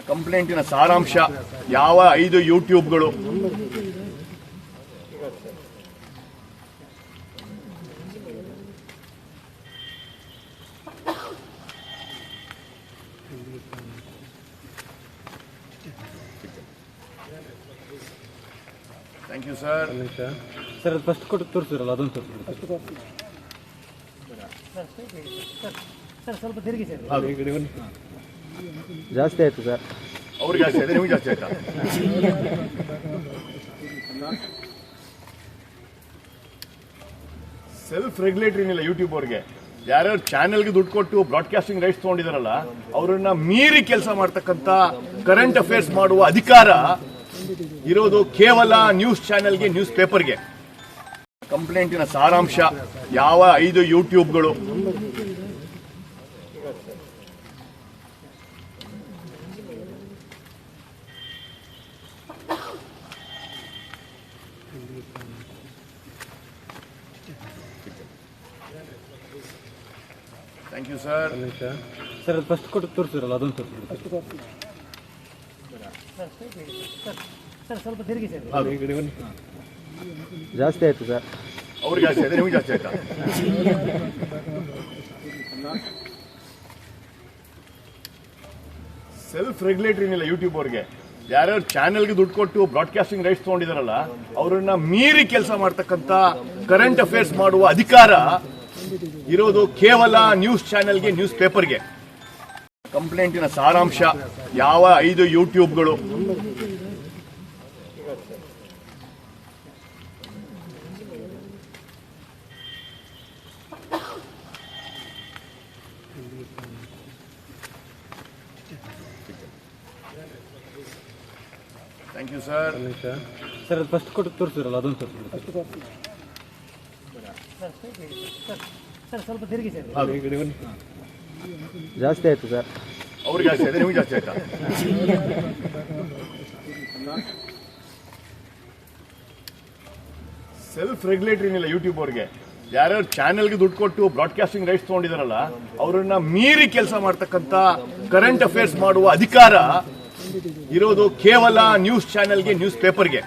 ಕಂಪ್ಲೇಂಟಿನ ಸಾರಾಂಶ ಯಾವ 5 ಯೂಟ್ಯೂಬ್ಗಳು thank you sir. Sir ಅದು ಫಸ್ಟ್ ಕೊಟ್ಟು ತೋರಿಸಿರಲ್ಲ ಅದೊಂದು ತೋರಿಸಿ ಸರ್ ಸ್ವಲ್ಪ ತಿರುಗಿ ಸರ್. ಜಾಸ್ತಿ ಆಯ್ತು ಸರ್. ಅವ್ರಿಗೆ ಜಾಸ್ತಿ ಆಯ್ತು, ನಿಮಗೆ ಜಾಸ್ತಿ ಆಯ್ತಾ? ಸೆಲ್ಫ್ ರೆಗ್ಯುಲೇಟರಿ ಇಲ್ಲ ಯೂಟ್ಯೂಬ್ ಅವ್ರಿಗೆ. ಯಾರ್ಯಾರು ಚಾನೆಲ್ಗೆ ದುಡ್ಡು ಕೊಟ್ಟು ಬ್ರಾಡ್ಕಾಸ್ಟಿಂಗ್ ರೈಟ್ಸ್ ತಗೊಂಡಿದಾರಲ್ಲ ಅವರನ್ನ ಮೀರಿ ಕೆಲಸ ಮಾಡ್ತಕ್ಕಂಥ ಕರೆಂಟ್ ಅಫೇರ್ಸ್ ಮಾಡುವ ಅಧಿಕಾರ ಇರೋದು ಕೇವಲ ನ್ಯೂಸ್ ಚಾನೆಲ್ಗೆ, ನ್ಯೂಸ್ ಪೇಪರ್ಗೆ. ಕಂಪ್ಲೇಂಟಿನ ಸಾರಾಂಶ ಯಾವ 5 ಯೂಟ್ಯೂಬ್ಗಳು ಥ್ಯಾಂಕ್ ಯು ಸರ್. ಸರ್ ಅದು ಫಸ್ಟ್ ಕೊಟ್ಟು ತೋರಿಸಿರಲ್ಲ ಅದೊಂದು ತೋರಿಸಿ ಸರ್ ಸ್ವಲ್ಪ ತಿರುಗಿ ಸರ್. ಜಾಸ್ತಿ ಆಯ್ತು ಸರ್. ಅವ್ರಿಗೆ ಜಾಸ್ತಿ ಆಯ್ತು, ನಿಮಗೆ ಜಾಸ್ತಿ ಆಯ್ತಾ? ಸೆಲ್ಫ್ ರೆಗ್ಯುಲೇಟರಿ ಇಲ್ಲ ಯೂಟ್ಯೂಬ್ ಅವ್ರಿಗೆ. ಯಾರ್ಯಾರು ಚಾನೆಲ್ಗೆ ದುಡ್ಡು ಕೊಟ್ಟು ಬ್ರಾಡ್ಕಾಸ್ಟಿಂಗ್ ರೈಟ್ಸ್ ತಗೊಂಡಿದಾರಲ್ಲ ಅವರನ್ನ ಮೀರಿ ಕೆಲಸ ಮಾಡ್ತಕ್ಕಂಥ ಕರೆಂಟ್ ಅಫೇರ್ಸ್ ಮಾಡುವ ಅಧಿಕಾರ ಇರೋದು ಕೇವಲ ನ್ಯೂಸ್ ಚಾನೆಲ್ಗೆ, ನ್ಯೂಸ್ ಪೇಪರ್ಗೆ. ಕಂಪ್ಲೇಂಟಿನ ಸಾರಾಂಶ ಯಾವ 5 ಯೂಟ್ಯೂಬ್ಗಳು ಥ್ಯಾಂಕ್ ಯು ಸರ್. ಸರ್ ಅದು ಫಸ್ಟ್ ಕೊಟ್ಟು ತೋರಿಸಿರಲ್ಲ ಅದೊಂದು ತೋರಿಸಿ ಸರ್ ಸ್ವಲ್ಪ ತಿರುಗಿ ಸರ್. ಜಾಸ್ತಿ ಆಯ್ತು ಸರ್. ಅವ್ರಿಗೆ ಜಾಸ್ತಿ ಆಯ್ತು, ನಿಮಗೆ ಜಾಸ್ತಿ ಆಯ್ತಾ? ಸೆಲ್ಫ್ ರೆಗ್ಯುಲೇಟರಿ ಇಲ್ಲ ಯೂಟ್ಯೂಬ್ ಅವ್ರಿಗೆ. ಯಾರ್ಯಾರು ಚಾನೆಲ್ಗೆ ದುಡ್ಡು ಕೊಟ್ಟು ಬ್ರಾಡ್ಕಾಸ್ಟಿಂಗ್ ರೈಟ್ಸ್ ತಗೊಂಡಿದಾರಲ್ಲ ಅವರನ್ನ ಮೀರಿ ಕೆಲಸ ಮಾಡ್ತಕ್ಕಂಥ ಕರೆಂಟ್ ಅಫೇರ್ಸ್ ಮಾಡುವ ಅಧಿಕಾರ ಇರೋದು ಕೇವಲ ನ್ಯೂಸ್ ಚಾನೆಲ್ಗೆ, ನ್ಯೂಸ್ ಪೇಪರ್ಗೆ.